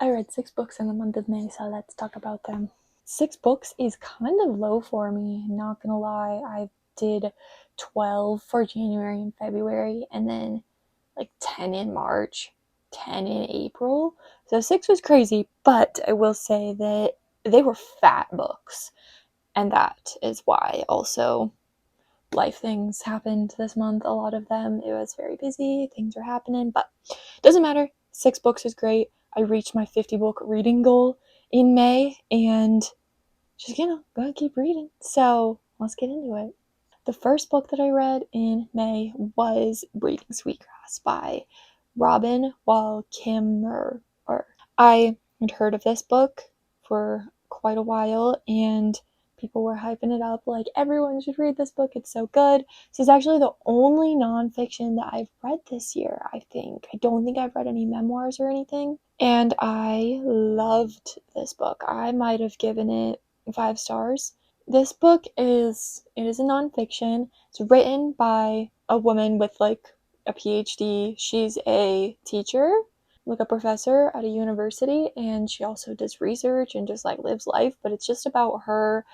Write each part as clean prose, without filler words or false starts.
I read 6 books in the month of May, so let's talk about them. 6 books is kind of low for me, not gonna lie. I did 12 for January and February, and then like 10 in March, 10 in April. So 6 was crazy, but I will say that they were fat books, and that is why also life things happened this month. A lot of them, it was very busy, things were happening, but doesn't matter. 6 books is great. I reached my 50 book reading goal in May, and just gonna keep reading. So let's get into it. The first book that I read in May was Reading Sweetgrass by Robin Wall Kimmerer. I had heard of this book for quite a while, and people were hyping it up like everyone should read this book. It's so good. This is actually the only nonfiction that I've read this year, I think. I don't think I've read any memoirs or anything. And I loved this book. I might have given it 5 stars. This book is a nonfiction. It's written by a woman with like a PhD. She's a teacher, like a professor at a university, and she also does research and just like lives life, but it's just about her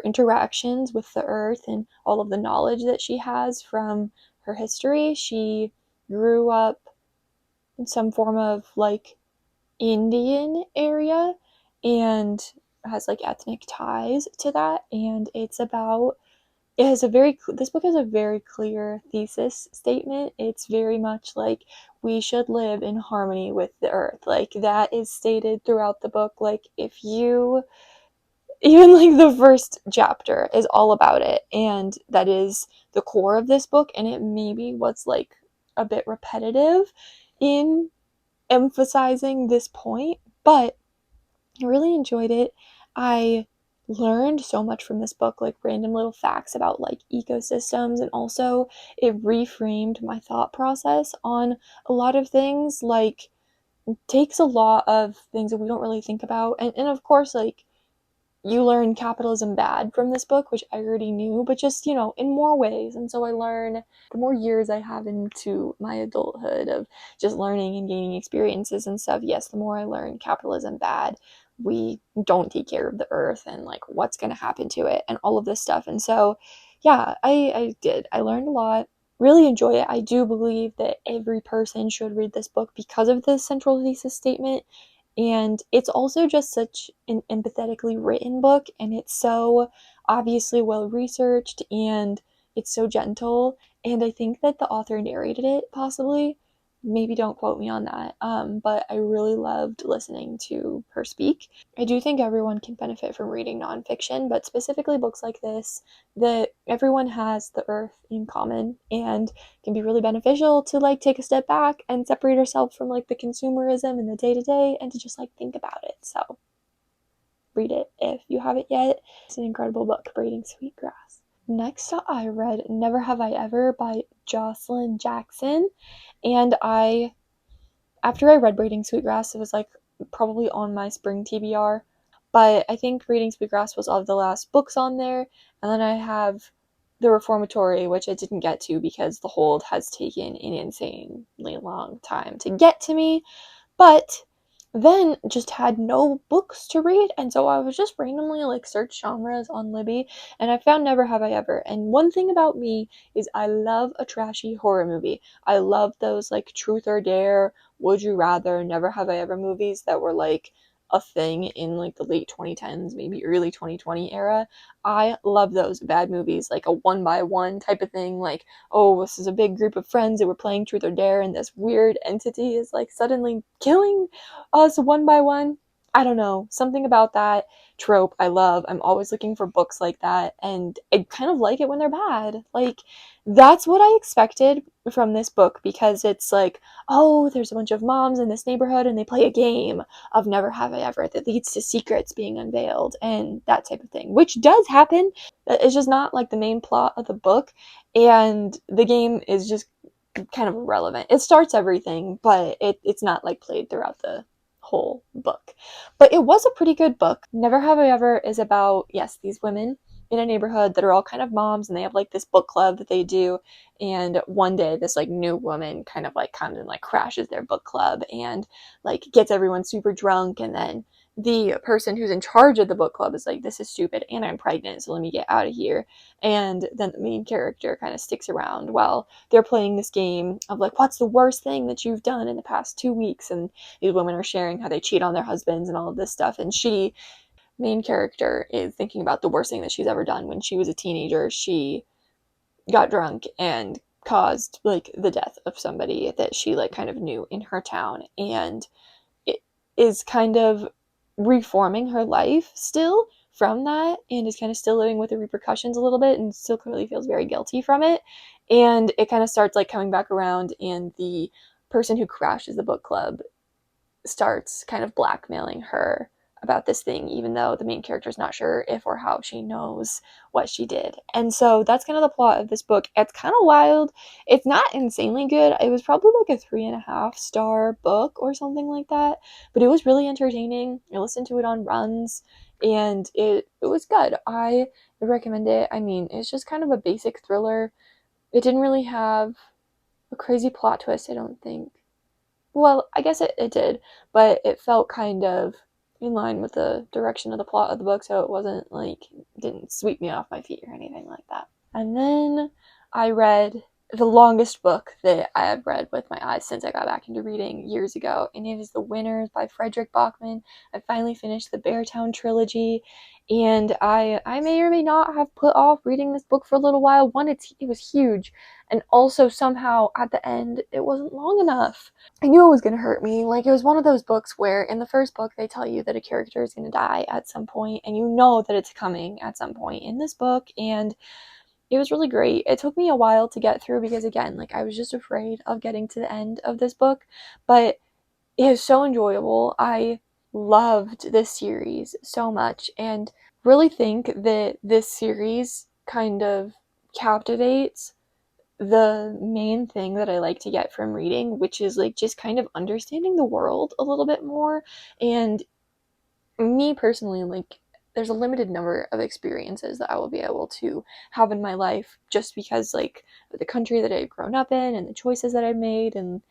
interactions with the earth and all of the knowledge that she has from her history. She grew up in some form of like Indian area and has like ethnic ties to that, and this book has a very clear thesis statement. It's very much like we should live in harmony with the earth. Like that is stated throughout the book. Like if you even like the first chapter is all about it, and that is the core of this book, and it maybe was like a bit repetitive in emphasizing this point, but I really enjoyed it. I learned so much from this book, like random little facts about like ecosystems, and also it reframed my thought process on a lot of things. Like, it takes a lot of things that we don't really think about, and of course, like you learn capitalism bad from this book, which I already knew, but just, in more ways. And so I learn the more years I have into my adulthood of just learning and gaining experiences and stuff. Yes, the more I learn capitalism bad, we don't take care of the earth and like what's going to happen to it and all of this stuff. And so, yeah, I did. I learned a lot. Really enjoy it. I do believe that every person should read this book because of the central thesis statement, and it's also just such an empathetically written book, and it's so obviously well researched, and it's so gentle. And I think that the author narrated it, possibly. Maybe don't quote me on that. But I really loved listening to her speak. I do think everyone can benefit from reading nonfiction, but specifically books like this, that everyone has the earth in common, and can be really beneficial to like take a step back and separate ourselves from like the consumerism and the day-to-day, and to just like think about it. So read it if you haven't yet. It's an incredible book, Braiding Sweetgrass. Next, I read Never Have I Ever by Jocelyn Jackson, and after I read Braiding Sweetgrass, it was like probably on my spring TBR, but I think Reading Sweetgrass was all of the last books on there, and then I have The Reformatory, which I didn't get to because the hold has taken an insanely long time to get to me, but then just had no books to read, and so I was just randomly like search genres on Libby, and I found Never Have I Ever. And one thing about me is I love a trashy horror movie. I love those like Truth or Dare, Would You Rather, Never Have I Ever movies that were like a thing in like the late 2010s, maybe early 2020 era. I love those bad movies, like a one by one type of thing, like, oh, this is a big group of friends that were playing Truth or Dare, and this weird entity is like suddenly killing us one by one. I don't know, something about that trope I love. I'm always looking for books like that, and I kind of like it when they're bad. Like, that's what I expected from this book, because it's like, oh, there's a bunch of moms in this neighborhood and they play a game of Never Have I Ever that leads to secrets being unveiled and that type of thing, which does happen. It's just not like the main plot of the book, and the game is just kind of irrelevant. It starts everything, but it's not like played throughout the whole book. But it was a pretty good book. Never Have I Ever is about, yes, these women in a neighborhood that are all kind of moms, and they have like this book club that they do. And one day this like new woman kind of like comes and like crashes their book club and like gets everyone super drunk. And then the person who's in charge of the book club is like, this is stupid and I'm pregnant, so let me get out of here. And then the main character kind of sticks around while they're playing this game of like, what's the worst thing that you've done in the past 2 weeks? And these women are sharing how they cheat on their husbands and all of this stuff. And she, main character, is thinking about the worst thing that she's ever done. When she was a teenager, she got drunk and caused like the death of somebody that she like kind of knew in her town. And it is kind of reforming her life still from that, and is kind of still living with the repercussions a little bit, and still clearly feels very guilty from it. And it kind of starts like coming back around, and the person who crashes the book club starts kind of blackmailing her about this thing, even though the main character is not sure if or how she knows what she did. And so that's kind of the plot of this book. It's kind of wild. It's not insanely good. It was probably like a 3.5-star book or something like that, but it was really entertaining. I listened to it on runs, and it was good. I would recommend it. I mean, it's just kind of a basic thriller. It didn't really have a crazy plot twist, I don't think. Well, I guess it did, but it felt kind of in line with the direction of the plot of the book, so it wasn't like, didn't sweep me off my feet or anything like that. And then I read the longest book that I have read with my eyes since I got back into reading years ago, and it is The Winners by Frederick Bachman. I finally finished the Beartown trilogy, and I may or may not have put off reading this book for a little while. One, it was huge, and also somehow at the end it wasn't long enough. I knew it was going to hurt me. Like, it was one of those books where in the first book they tell you that a character is going to die at some point, and you know that it's coming at some point in this book. And it was really great. It took me a while to get through because, again, like, I was just afraid of getting to the end of this book, but it is so enjoyable. I loved this series so much, and really think that this series kind of captivates the main thing that I like to get from reading, which is like just kind of understanding the world a little bit more. And me personally, like, there's a limited number of experiences that I will be able to have in my life just because, like, the country that I've grown up in and the choices that I've made and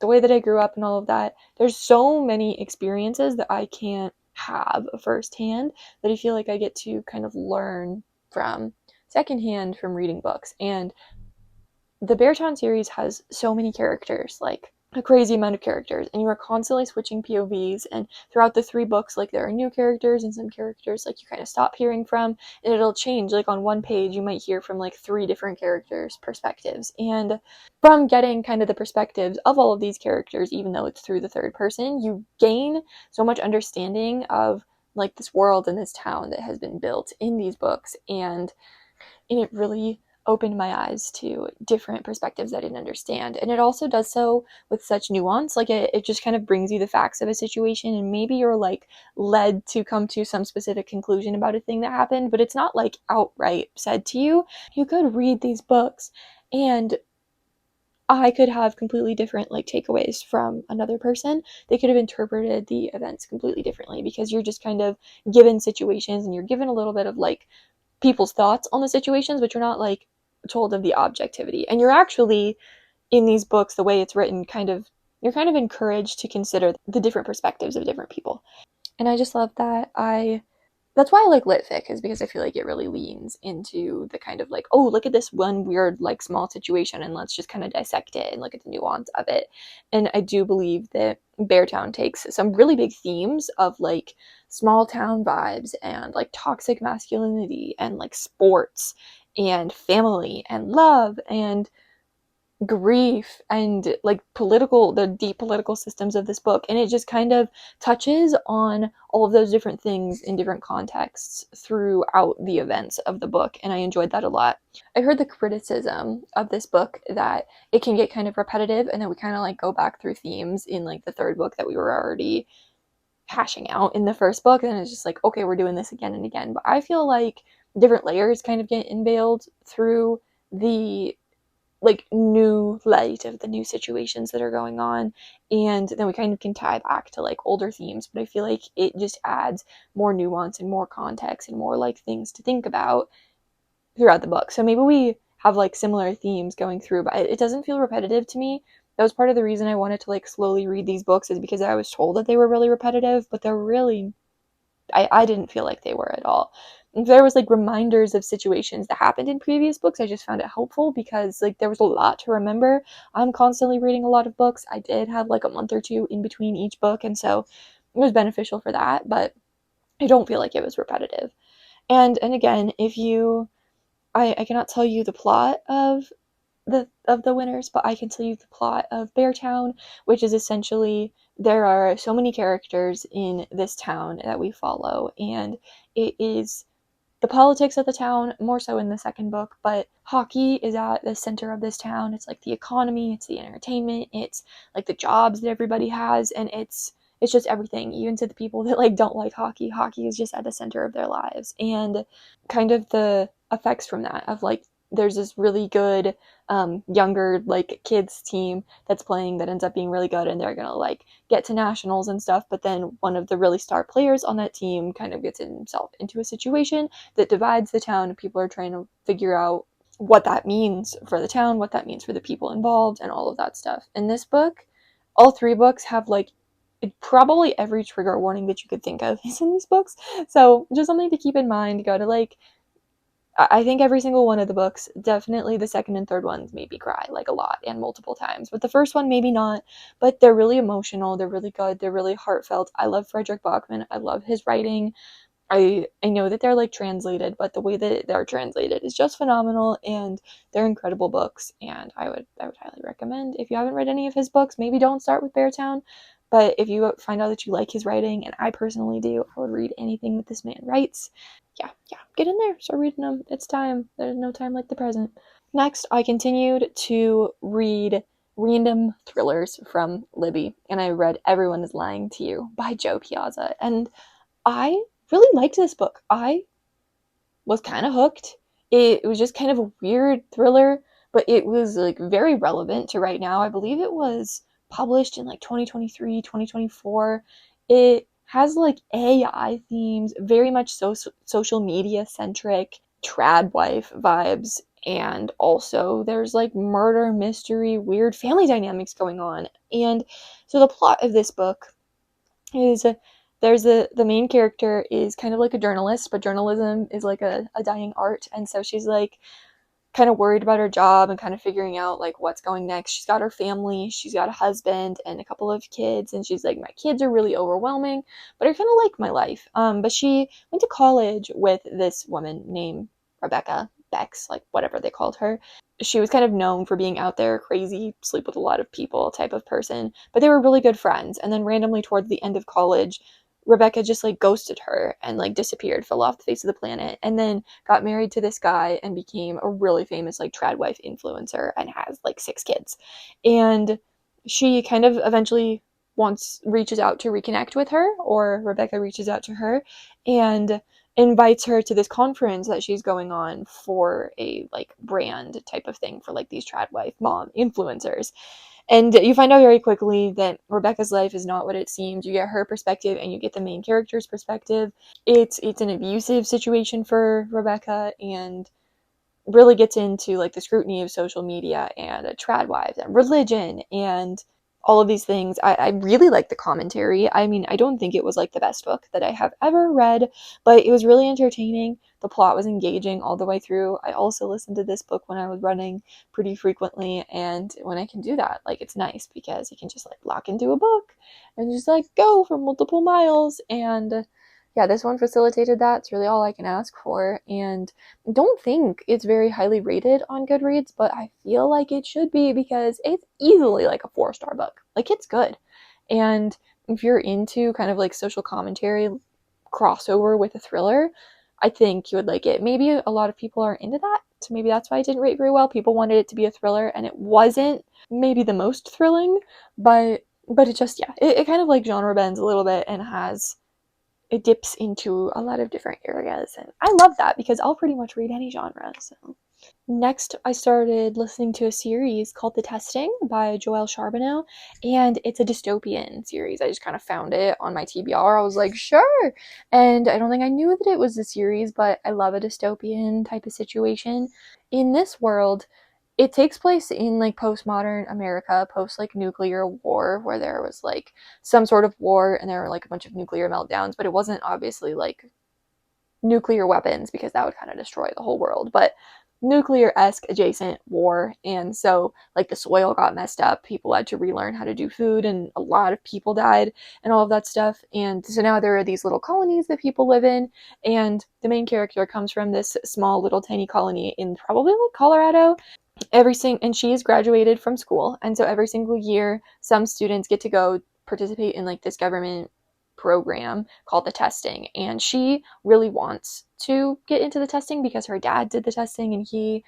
the way that I grew up and all of that. There's so many experiences that I can't have firsthand that I feel like I get to kind of learn from secondhand from reading books. And the Beartown series has so many characters, like a crazy amount of characters, and you are constantly switching POVs. And throughout the 3 books, like, there are new characters and some characters like you kind of stop hearing from, and it'll change. Like, on one page you might hear from like 3 different characters' perspectives, and from getting kind of the perspectives of all of these characters, even though it's through the third person, you gain so much understanding of like this world and this town that has been built in these books. And it really opened my eyes to different perspectives I didn't understand. And it also does so with such nuance. Like, it just kind of brings you the facts of a situation, and maybe you're like led to come to some specific conclusion about a thing that happened, but it's not like outright said to you. You could read these books, and I could have completely different like takeaways from another person. They could have interpreted the events completely differently, because you're just kind of given situations and you're given a little bit of like people's thoughts on the situations, but you're not like told of the objectivity. And you're actually, in these books, the way it's written, you're kind of encouraged to consider the different perspectives of different people. And I just love that. That's why I like lit fic, is because I feel like it really leans into the kind of like, oh, look at this one weird like small situation and let's just kind of dissect it and look at the nuance of it. And I do believe that Beartown takes some really big themes of like small town vibes and like toxic masculinity and like sports and family and love and grief and like the deep political systems of this book, and it just kind of touches on all of those different things in different contexts throughout the events of the book, and I enjoyed that a lot. I heard the criticism of this book that it can get kind of repetitive, and that we kind of like go back through themes in like the 3rd book that we were already hashing out in the 1st book, and it's just like, okay, we're doing this again and again. But I feel like different layers kind of get unveiled through the like new light of the new situations that are going on, and then we kind of can tie back to like older themes, but I feel like it just adds more nuance and more context and more like things to think about throughout the book. So maybe we have like similar themes going through, but it doesn't feel repetitive to me. That was part of the reason I wanted to like slowly read these books, is because I was told that they were really repetitive, but they're really, I didn't feel like they were at all. If there was like reminders of situations that happened in previous books, I just found it helpful because like there was a lot to remember. I'm constantly reading a lot of books. I did have like a month or two in between each book, and so it was beneficial for that, but I don't feel like it was repetitive. And again, if you, I cannot tell you the plot of the winners, but I can tell you the plot of Beartown, which is essentially there are so many characters in this town that we follow, and it is the politics of the town, more so in the second book, but hockey is at the center of this town. It's like the economy, it's the entertainment, it's like the jobs that everybody has, and it's just everything. Even to the people that like don't like hockey, hockey is just at the center of their lives. And kind of the effects from that of like there's this really good younger like kids team that's playing that ends up being really good, and they're gonna like get to nationals and stuff, but then one of the really star players on that team kind of gets himself into a situation that divides the town, and people are trying to figure out what that means for the town, what that means for the people involved, and all of that stuff. In this book, all three books have like probably every trigger warning that you could think of is in these books. So just something to keep in mind. Go to like, I think every single one of the books, definitely the second and third ones made me cry like a lot and multiple times. But the first one, maybe not. But they're really emotional. They're really good. They're really heartfelt. I love Frederick Bachman. I love his writing. I know that they're like translated, but the way that they're translated is just phenomenal, and they're incredible books. And I would highly recommend, if you haven't read any of his books, maybe don't start with Beartown. But if you find out that you like his writing, and I personally do, I would read anything that this man writes. Yeah, get in there, start reading them. It's time. There's no time like the present. Next, I continued to read random thrillers from Libby, and I read Everyone is Lying to You by Joe Piazza. And I really liked this book. I was kind of hooked. It was just kind of a weird thriller, but it was like very relevant to right now. I believe it was published in like 2023, 2024. It has like AI themes, very much social media centric, trad wife vibes, and also there's like murder mystery, weird family dynamics going on. And so the plot of this book is there's the main character is kind of like a journalist, but journalism is like a dying art, and so she's like kind of worried about her job and kind of figuring out like what's going next. She's got her family, she's got a husband and a couple of kids, and she's like, my kids are really overwhelming, but I kind of like my life. But she went to college with this woman named Rebecca Bex, like whatever they called her. She was kind of known for being out there, crazy, sleep with a lot of people type of person, but they were really good friends. And then randomly towards the end of college, Rebecca just like ghosted her and like disappeared, fell off the face of the planet, and then got married to this guy and became a really famous like trad wife influencer and has like 6 kids. And she kind of eventually reaches out to reconnect with her, or Rebecca reaches out to her and invites her to this conference that she's going on for a like brand type of thing for like these trad wife mom influencers. And you find out very quickly that Rebecca's life is not what it seems. You get her perspective and you get the main character's perspective. It's an abusive situation for Rebecca, and really gets into like the scrutiny of social media and trad wives and religion and all of these things. I really like the commentary. I mean, I don't think it was like the best book that I have ever read, but it was really entertaining. The plot was engaging all the way through. I also listened to this book when I was running pretty frequently, and when I can do that, like it's nice because you can just like lock into a book and just like go for multiple miles. And yeah, this one facilitated that. It's really all I can ask for. And don't think it's very highly rated on Goodreads, but I feel like it should be because it's easily like a 4-star book. Like it's good. And if you're into kind of like social commentary crossover with a thriller, I think you would like it. Maybe a lot of people are into that, so maybe that's why it didn't rate very well. People wanted it to be a thriller, and it wasn't maybe the most thrilling, but it just, yeah, it kind of like genre bends a little bit and has, it dips into a lot of different areas, and I love that because I'll pretty much read any genre. So Next, I started listening to a series called The Testing by Joelle Charbonneau, and it's a dystopian series. I just kind of found it on my TBR. I was like, sure. And I don't think I knew that it was a series, but I love a dystopian type of situation. In this world, it takes place in like postmodern America, post like nuclear war, where there was like some sort of war and there were like a bunch of nuclear meltdowns, but it wasn't obviously like nuclear weapons because that would kind of destroy the whole world, but nuclear-esque adjacent war. And so like the soil got messed up, people had to relearn how to do food, and a lot of people died and all of that stuff. And so now there are these little colonies that people live in, and the main character comes from this small little tiny colony in probably like Colorado. And she is graduated from school, and so every single year some students get to go participate in like this government program called the testing, and she really wants to get into the testing because her dad did the testing, and he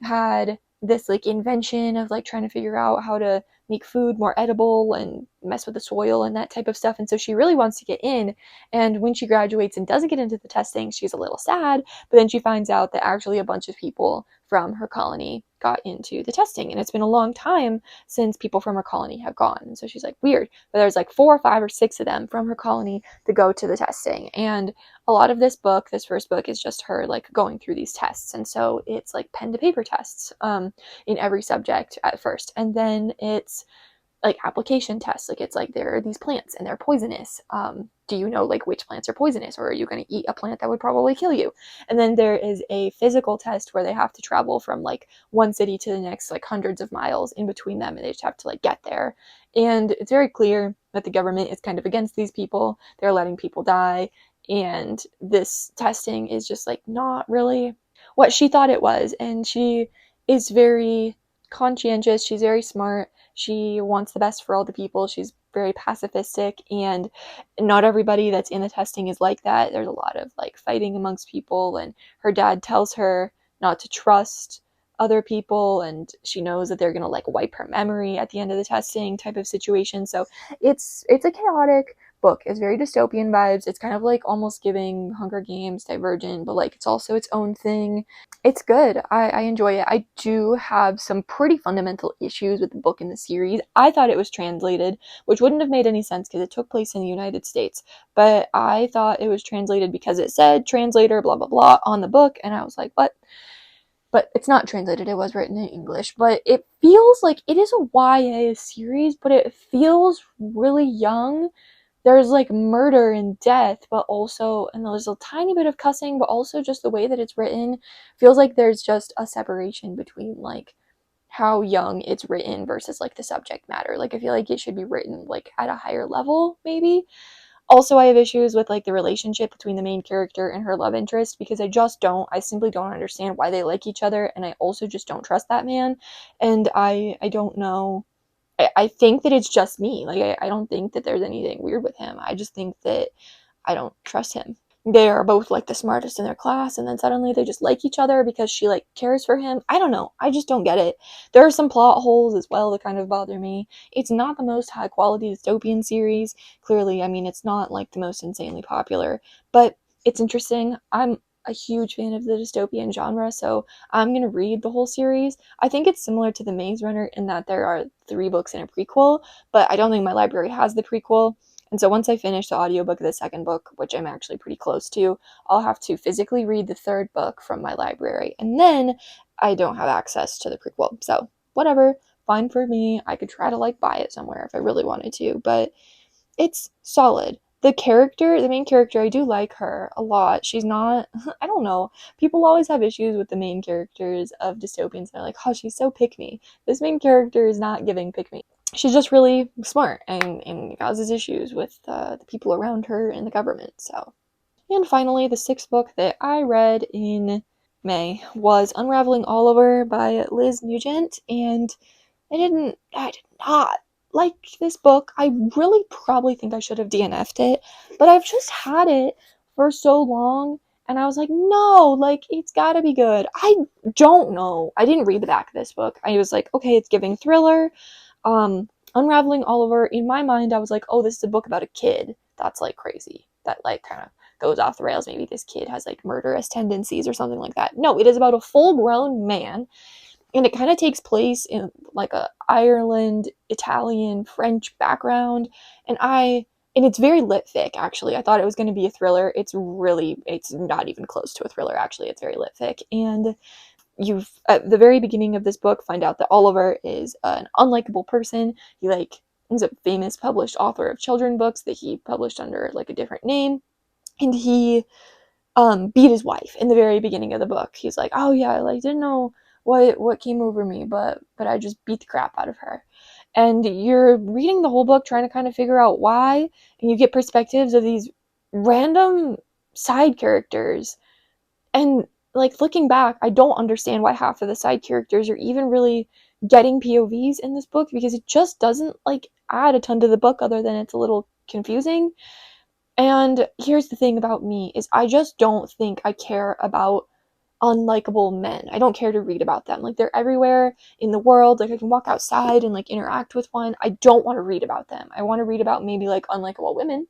had this like invention of like trying to figure out how to make food more edible and mess with the soil and that type of stuff. And so she really wants to get in. And when she graduates and doesn't get into the testing, she's a little sad. But then she finds out that actually a bunch of people from her colony got into the testing. And it's been a long time since people from her colony have gone. And so she's like, weird. But there's like 4 or 5 or 6 of them from her colony to go to the testing. And a lot of this first book, is just her like going through these tests. And so it's like pen to paper tests in every subject at first. And then it's like application tests. Like it's like there are these plants and they're poisonous. Do you know like which plants are poisonous, or are you going to eat a plant that would probably kill you? And then there is a physical test where they have to travel from like one city to the next, like hundreds of miles in between them, and they just have to like get there. And it's very clear that the government is kind of against these people. They're letting people die, and this testing is just like not really what she thought it was. And she is very conscientious, she's very smart, she wants the best for all the people, she's very pacifistic, and not everybody that's in the testing is like that. There's a lot of like fighting amongst people, and her dad tells her not to trust other people, and she knows that they're going to like wipe her memory at the end of the testing type of situation. So it's a chaotic book. It's very dystopian vibes. It's kind of like almost giving Hunger Games, Divergent, but like it's also its own thing. It's good. I enjoy it. I do have some pretty fundamental issues with the book in the series. I thought it was translated, which wouldn't have made any sense because it took place in the United States. But I thought it was translated because it said translator blah blah blah on the book, and I was like, what? But it's not translated. It was written in English. But it feels like it is a YA series, but it feels really young. There's like murder and death, but also, and there's a tiny bit of cussing, but also just the way that it's written feels like there's just a separation between like how young it's written versus like the subject matter. Like I feel like it should be written like at a higher level, maybe. Also, I have issues with like the relationship between the main character and her love interest because I simply don't understand why they like each other, and I also just don't trust that man. And I don't know, I think that it's just me. Like, I don't think that there's anything weird with him. I just think that I don't trust him. They are both like the smartest in their class, and then suddenly they just like each other because she like cares for him. I don't know. I just don't get it. There are some plot holes as well that kind of bother me. It's not the most high quality dystopian series. Clearly, I mean, it's not like the most insanely popular, but it's interesting. I'm a huge fan of the dystopian genre, so I'm gonna read the whole series. I think it's similar to The Maze Runner in that there are 3 books and a prequel, but I don't think my library has the prequel. And so once I finish the audiobook of the second book, which I'm actually pretty close to, I'll have to physically read the third book from my library. And then I don't have access to the prequel. So whatever, fine for me. I could try to like buy it somewhere if I really wanted to, but it's solid. The main character, I do like her a lot. She's not, I don't know. People always have issues with the main characters of dystopians. They're like, oh, she's so pick me. This main character is not giving pick me. She's just really smart and causes issues with the people around her and the government. So, and finally, the 6th book that I read in May was Unraveling Oliver by Liz Nugent, and I did not like this book. I really probably think I should have DNF'd it, but I've just had it for so long, and I was like, no, like, it's gotta be good. I don't know. I didn't read the back of this book. I was like, okay, it's giving thriller. Unraveling Oliver, in my mind, I was like, oh, this is a book about a kid. That's like crazy. That like kind of goes off the rails. Maybe this kid has like murderous tendencies or something like that. No, it is about a full-grown man, and it kind of takes place in like a Ireland, Italian, French background, and it's very lit thick. Actually, I thought it was going to be a thriller. It's not even close to a thriller. Actually, it's very lit thick, and you've at the very beginning of this book find out that Oliver is an unlikable person. He like is a famous published author of children books that he published under like a different name, and he beat his wife in the very beginning of the book. He's like, oh yeah, I like didn't know what came over me, but I just beat the crap out of her. And you're reading the whole book trying to kind of figure out why, and you get perspectives of these random side characters. And like looking back, I don't understand why half of the side characters are even really getting POVs in this book, because it just doesn't like add a ton to the book other than it's a little confusing. And here's the thing about me is I just don't think I care about unlikable men. I don't care to read about them. Like they're everywhere in the world. Like I can walk outside and like interact with one. I don't want to read about them. I want to read about maybe like unlikable women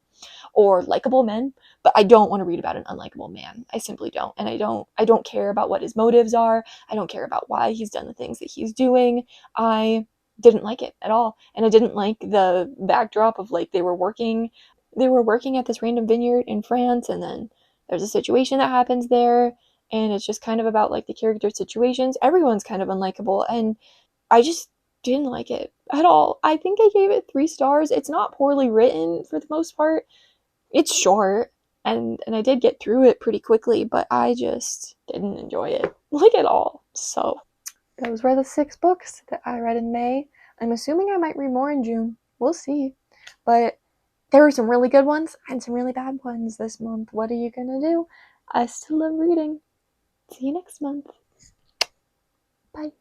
or likable men, but I don't want to read about an unlikable man. I simply don't. And I don't care about what his motives are. I don't care about why he's done the things that he's doing. I didn't like it at all. And I didn't like the backdrop of like they were working at this random vineyard in France, and then there's a situation that happens there, and it's just kind of about like the character situations. Everyone's kind of unlikable, and I just didn't like it at all. I think I gave it 3 stars. It's not poorly written for the most part. It's short, and I did get through it pretty quickly, but I just didn't enjoy it like at all. So those were the 6 books that I read in May. I'm assuming I might read more in June. We'll see. But there were some really good ones and some really bad ones this month. What are you gonna do? I still love reading. See you next month. Bye.